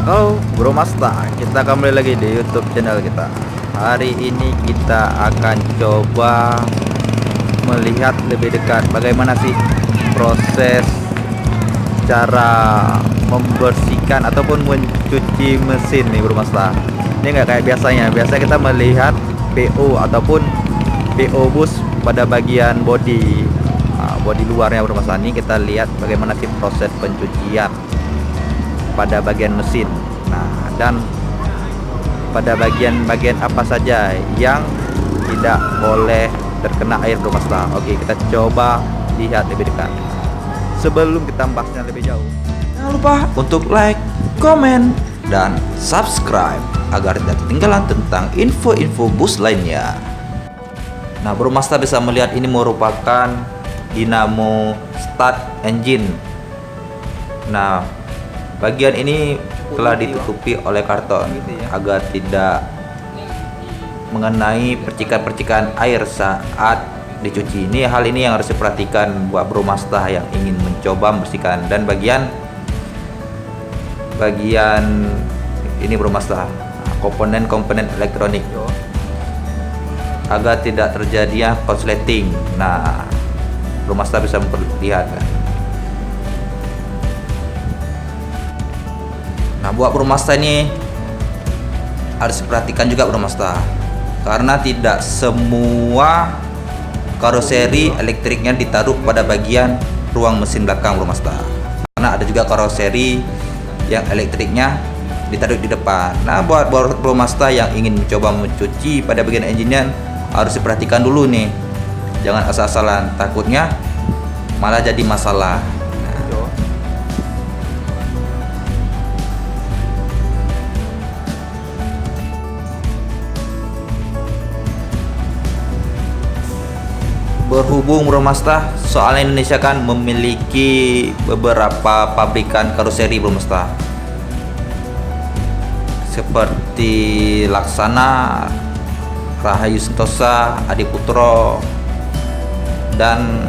Halo Bro Masta, kita kembali lagi di YouTube channel kita. Hari ini kita akan coba melihat lebih dekat bagaimana sih proses cara membersihkan ataupun mencuci mesin nih Bro Masta. Ini nggak kayak biasanya. Biasanya kita melihat PO ataupun PO bus pada bagian bodi, bodi luarnya Bro Masta. Ini kita lihat bagaimana sih proses pencucian pada bagian mesin. Nah, dan pada bagian-bagian apa saja yang tidak boleh terkena air Bro Masta. Oke, kita coba lihat lebih dekat. Sebelum kita membahasnya lebih jauh, jangan lupa untuk like, komen, dan subscribe agar tidak ketinggalan tentang info-info bus lainnya. Nah, Bro Masta bisa melihat ini merupakan dinamo start engine. Nah, bagian ini telah ditutupi oleh karton agar tidak mengenai percikan-percikan air saat dicuci. Hal ini yang harus diperhatikan buat Bro Masta yang ingin mencoba membersihkan. Dan bagian ini Bro Masta, komponen-komponen elektronik agar tidak terjadinya konsleting. Nah, Bro Masta bisa melihat kan. Nah, buat Bro Masta ini harus diperhatikan juga Bro Masta, karena tidak semua karoseri elektriknya ditaruh pada bagian ruang mesin belakang Bro Masta, karena ada juga karoseri yang elektriknya ditaruh di depan. Nah, buat Bro Masta yang ingin mencoba mencuci pada bagian engine-nya harus diperhatikan dulu nih, jangan asal-asalan, takutnya malah jadi masalah. Berhubung Bro Masta, soal Indonesia kan memiliki beberapa pabrikan karoseri Bro Masta, seperti Laksana, Rahayu Sentosa, Adiputro, dan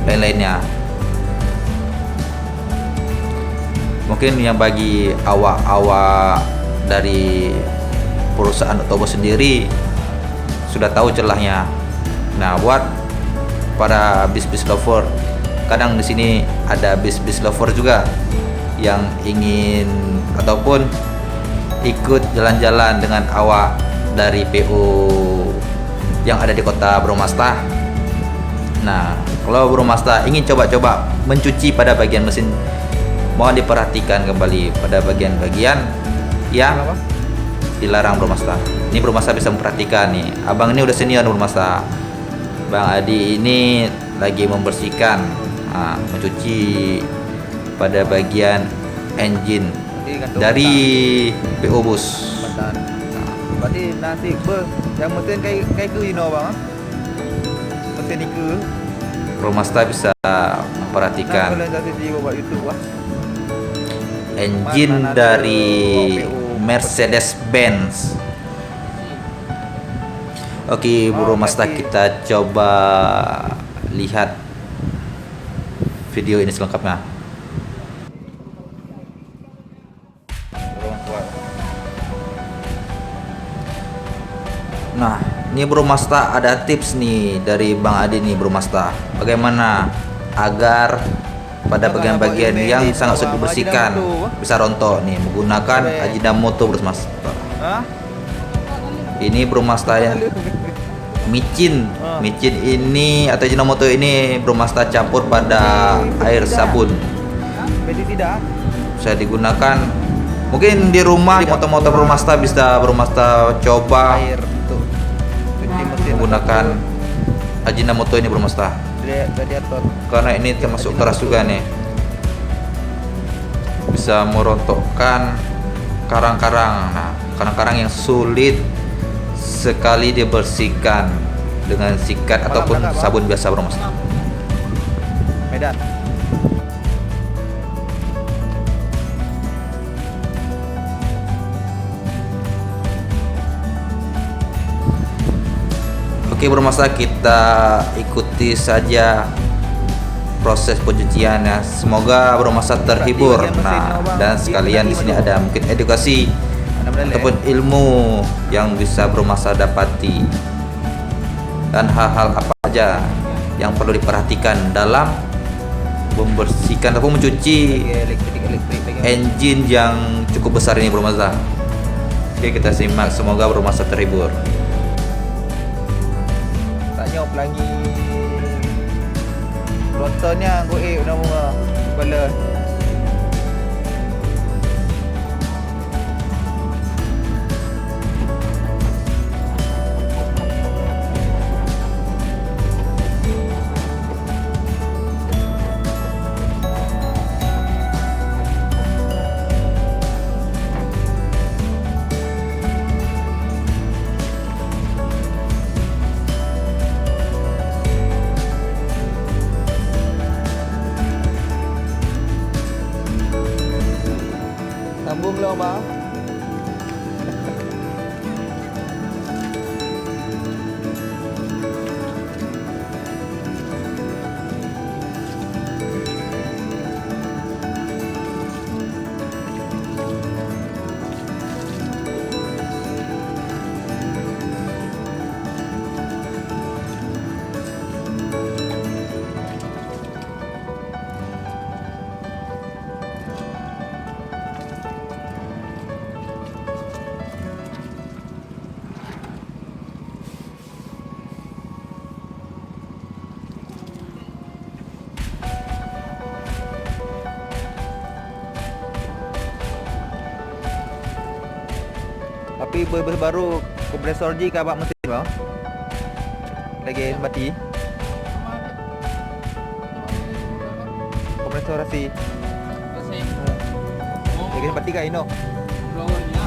lain-lainnya. Mungkin yang bagi awak-awak dari perusahaan otobus sendiri sudah tahu celahnya. Nah, buat para bis-bis lover, kadang di sini ada bis-bis lover juga yang ingin ataupun ikut jalan-jalan dengan awak dari PO yang ada di kota Bro Masta. Nah, kalau Bro Masta ingin coba-coba mencuci pada bagian mesin, mohon diperhatikan kembali pada bagian-bagian yang dilarang Bro Masta. Ini Bro Masta bisa memperhatikan nih, abang ini udah senior Bro Masta. Bang Adi ini lagi membersihkan, mencuci pada bagian engine dari PO bus. Berarti nasi yang mesin kayak ke you know bang, mesin ke Bro Masta bisa memperhatikan engine dari Mercedes-Benz. Oke Bro Masta, kita coba lihat video ini selengkapnya. Nah, ini Bro Masta ada tips nih dari Bang Adi nih Bro Masta, bagaimana agar pada bagian-bagian yang sangat sulit dibersihkan bisa rontok nih menggunakan Ajinomoto Bro Masta. Ini Bro Masta ya, micin ini atau Ajinomoto ini Bro Masta campur pada air sabun. Bisa digunakan mungkin di rumah, di motor-motor Bro Masta bisa Bro Masta coba menggunakan Ajinomoto ini Bro Masta, karena ini termasuk keras juga nih, bisa merontokkan karang-karang. Nah, karang-karang yang sulit sekali dibersihkan dengan sikat ataupun sabun biasa Bro Masta. Medan. Oke Bro Masta, kita ikuti saja proses pencucian ya. Semoga Bro Masa terhibur. Nah, dan sekalian di sini ada mungkin edukasi ataupun ilmu yang bisa Bro Masa dapati, dan hal-hal apa aja yang perlu diperhatikan dalam membersihkan ataupun mencuci elektrik engine yang cukup besar ini Bro Masa. Oke, kita simak, semoga Bro Masa terhibur. tanya pelangi rotornya goek nama kepala. Sambung lah bang. Tapi baru kompresor je ke abang mesin bang? Lagi mati. Kompresor rasi. Lagi mati ke ino?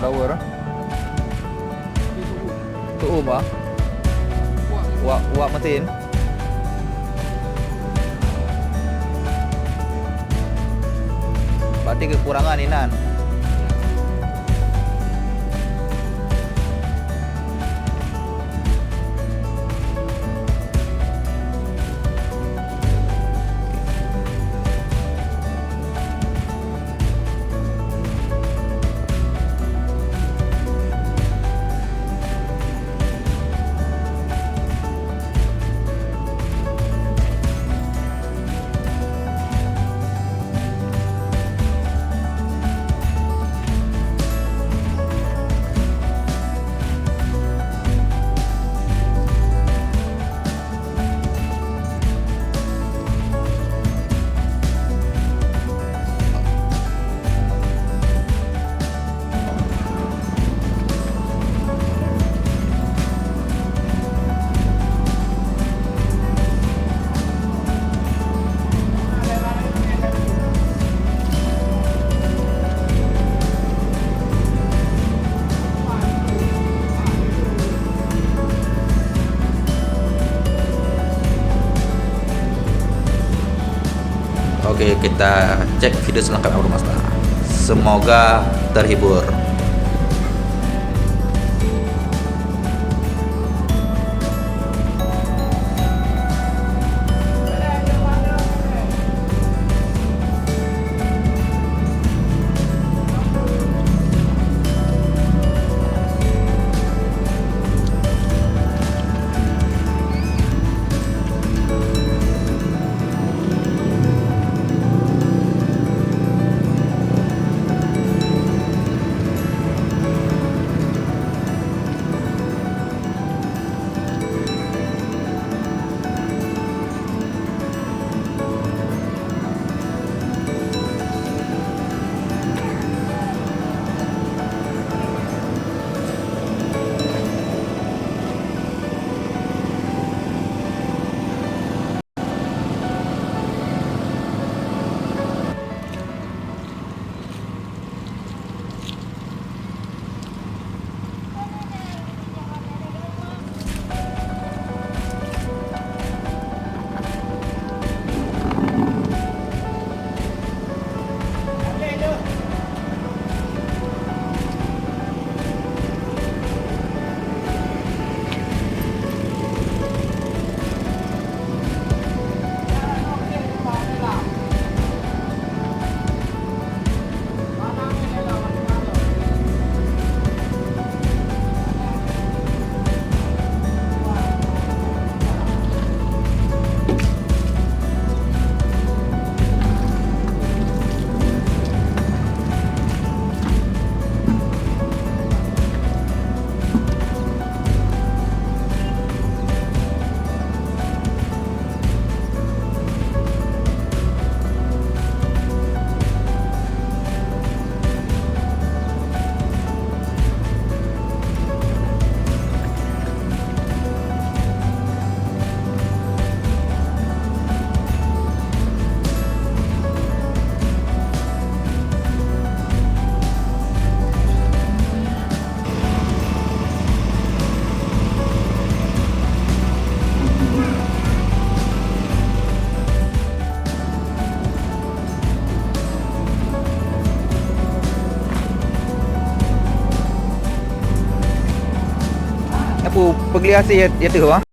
Blower. Tu bang. Wak mesin. Berarti kekurangan ni nan. Oke, kita cek video selengkapnya Bro Masa. Semoga terhibur. lampu penggeliasi ya tu bang.